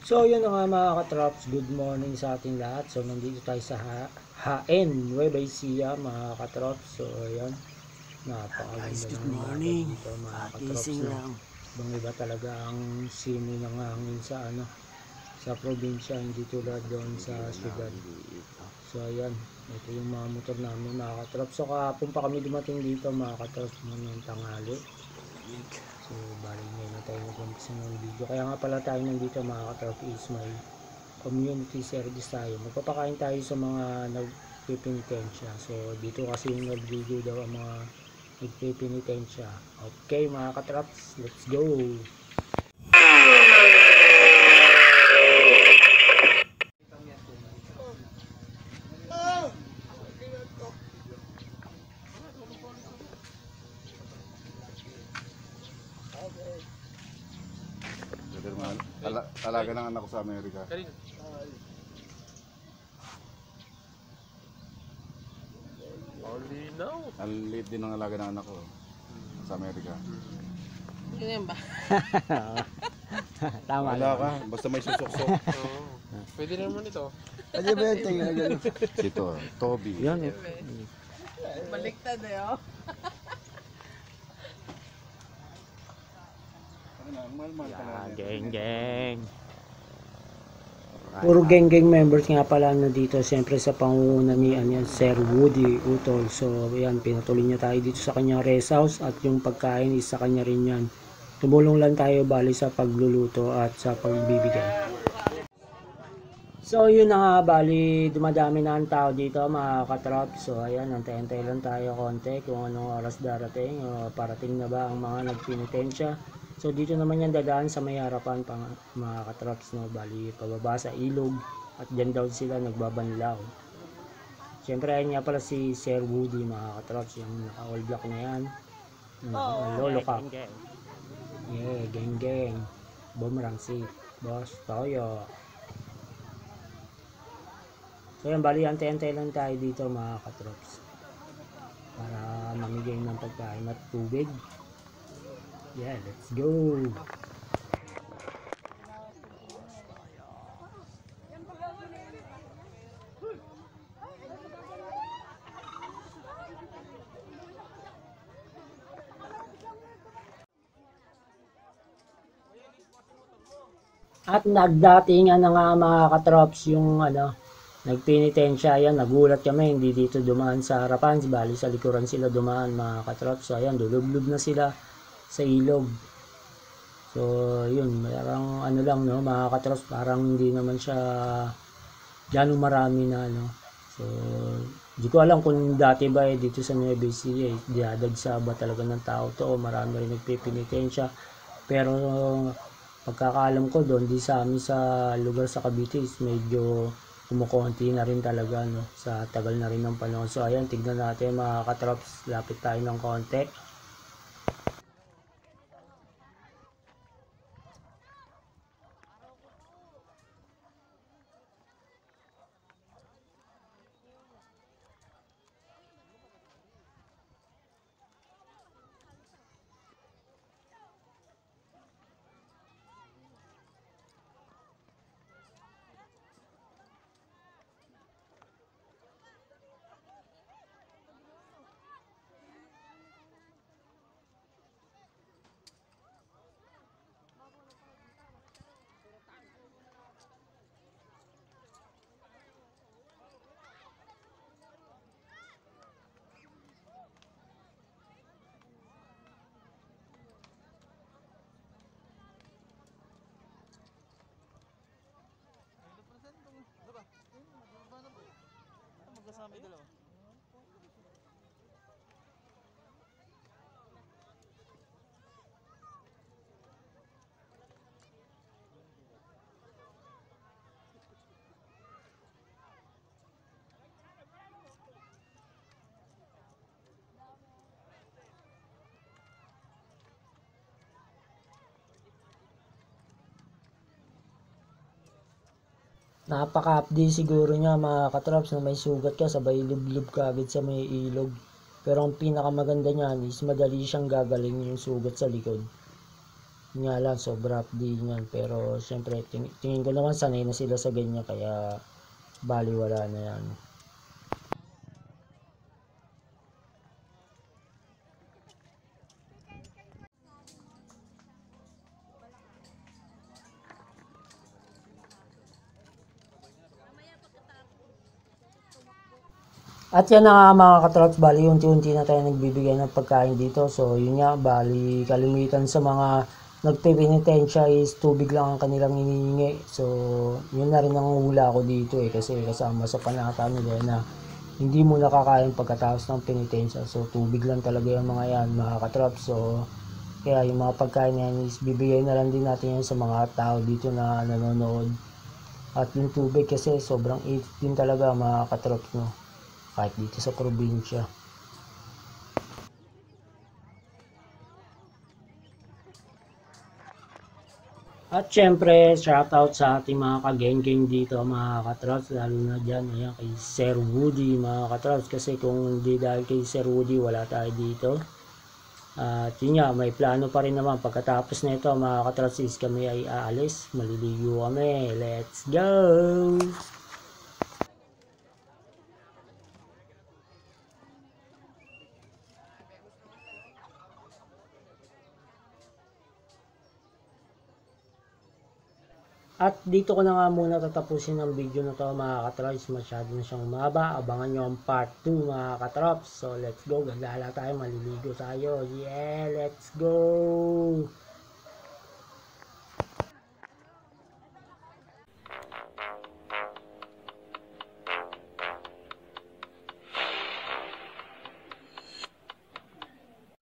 So yun na nga mga katrops, good morning sa ating lahat. So nandito tayo sa HN Nueva Ecija mga katrops. So ayan, napakaganda Good ng morning. dito mga katrops. Kagising lang. Ibang iba talaga ang simoy ng hangin sa sa probinsya, hindi tulad doon sa syudad. So ayan, ito yung mga motor namin mga katrops. So kahapon pa kami dumating dito mga katrops ng tanghali. So bali ngayon na tayo nag-umpisa ng video. Kaya nga pala tayo nandito mga katrops is may community service tayo. Magpapakain tayo sa mga nagpipinitensya. So dito kasi yung nag-video daw ang mga nagpipinitensya. Okay mga katrops, let's go! Alaga ng anak ko sa Amerika. Ang liit din ng alaga ng anak ko sa Amerika. Ganyan ba? Tama Wala ka, basta may susok-sok. Pwede naman ito. Pwede ba yung tingin na gano'n? Ito, Toby. yan eh. Baliktad eh, oh. Geng. Puro geng members nga pala na dito, siyempre sa pangunguna ni Sir Woody Utol. So yan, pinatuloy niya tayo dito sa kanyang rest house at yung pagkain is sa kanya rin yan. Tumulong lang tayo bali sa pagluluto at sa pagbibigay. So yun na nga, bali dumadami na ang tao dito mga katrop. So ayan, antay-antay lang tayo konti kung anong oras darating o parating na ba ang mga nagpinitensya. So dito naman yan dadaan sa may harapan pang mga katrops, no? Bali pababa sa ilog at dyan daw sila nagbabanlaw. Siyempre ayun nga pala si Sir Woody mga katrops, yung naka all black na yan, lolo ka. Yeah, geng. Boomerang si Boss Toyo. So yan, bali antay-antay lang tayo dito mga katrops para mamigay ng pagkain at tubig. Yeah, let's go. At nagdatingan na nga mga katrops yung nagpinitensya. Yan, nagulat kami, hindi dito dumaan sa harapan, bali sa likuran sila dumaan mga katrops. So ayan, dulublob na sila sa ilog. So yun, parang lang no mga katrops, parang hindi naman siya ganong marami na So hindi ko alam kung dati ba dito sa Nueva Ecija dinadagsa ba talaga ng tao to o marami rin nagpipinitensya. Pero pagkakaalam ko doon di sa amin sa lugar sa Cavite is medyo kumukonti na rin talaga sa tagal na rin ng panahon. So ayan, tignan natin mga katrops, lapit tayo ng konti. Napaka-updi siguro niya mga katrops na may sugat ka, sabay lublub ka agad sa may ilog. Pero ang pinakamaganda niyan is madali siyang gagaling yung sugat sa likod. Yun nga lang, sobra din yan. Pero syempre, tingin ko naman sanay na sila sa ganyan, kaya baliwala na yan. At yan na nga mga katrops, bali unti-unti na tayo nagbibigay ng pagkain dito. So yun nga, bali kalimitan sa mga nagpipinitensya is tubig lang ang kanilang hinihingi. So yun na rin ang hula ko dito kasi kasama sa panata nila na hindi mo nakakain pagkatapos ng penitensya. So tubig lang talaga yung mga yan mga katrops. So kaya yung mga pagkain yan is bibigay na lang din natin yan sa mga tao dito na nanonood. At yung tubig kasi sobrang init din talaga mga katrops, no? Kahit dito sa probinsya. At syempre, shoutout sa ating mga kageng-geng dito mga katrops, lalo na dyan, ayan, kay Sir Woody mga katrops, kasi kung hindi dahil kay Sir Woody, wala tayo dito. At yun nga, may plano pa rin naman pagkatapos na ito mga katrops is kami ay aalis, maliligo kami, let's go! At dito ko na nga muna tatapusin ang video na to mga katrops, masyado na siyang umaba. Abangan nyo ang part 2 mga katrops. So let's go, gagala tayo, maliligo tayo. Yeah, let's go!